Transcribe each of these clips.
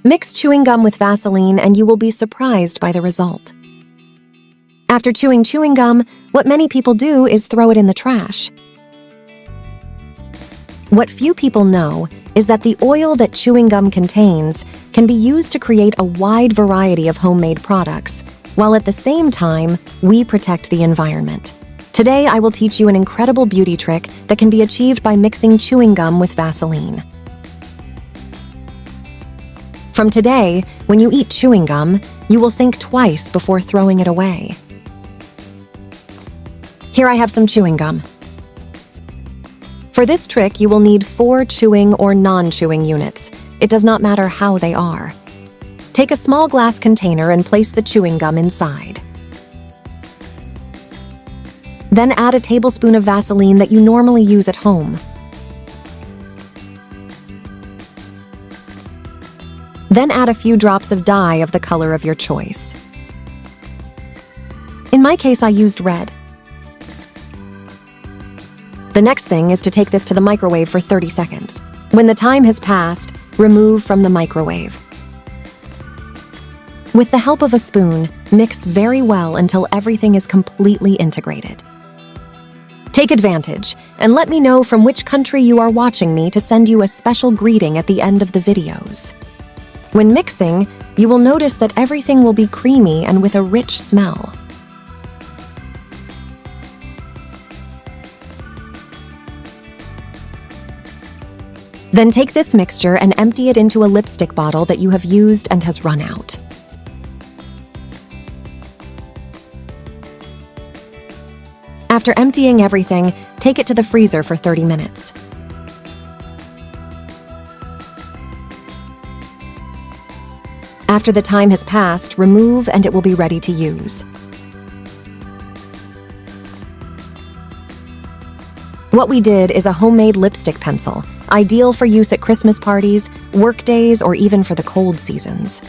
Mix chewing gum with Vaseline and you will be surprised by the result. After chewing gum, what many people do is throw it in the trash. What few people know is that the oil that chewing gum contains can be used to create a wide variety of homemade products, while at the same time, we protect the environment. Today, I will teach you an incredible beauty trick that can be achieved by mixing chewing gum with Vaseline. From today, when you eat chewing gum, you will think twice before throwing it away. Here I have some chewing gum. For this trick, you will need 4 chewing or non-chewing units. It does not matter how they are. Take a small glass container and place the chewing gum inside. Then add a tablespoon of Vaseline that you normally use at home. Then add a few drops of dye of the color of your choice. In my case, I used red. The next thing is to take this to the microwave for 30 seconds. When the time has passed, remove from the microwave. With the help of a spoon, mix very well until everything is completely integrated. Take advantage and let me know from which country you are watching me to send you a special greeting at the end of the videos. When mixing, you will notice that everything will be creamy and with a rich smell. Then take this mixture and empty it into a lipstick bottle that you have used and has run out. After emptying everything, take it to the freezer for 30 minutes. After the time has passed, remove and it will be ready to use. What we did is a homemade lipstick pencil, ideal for use at Christmas parties, work days, or even for the cold seasons.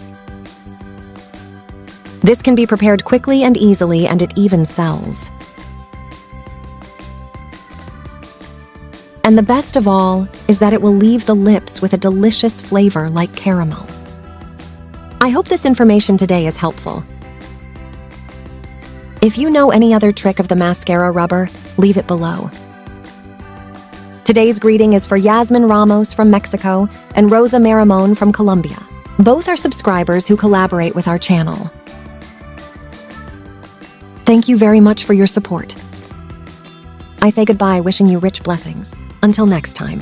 This can be prepared quickly and easily, and it even sells. And the best of all is that it will leave the lips with a delicious flavor like caramel. I hope this information today is helpful. If you know any other trick of the mascara rubber, leave it below. Today's greeting is for Yasmin Ramos from Mexico and Rosa Maramon from Colombia. Both are subscribers who collaborate with our channel. Thank you very much for your support. I say goodbye, wishing you rich blessings. Until next time.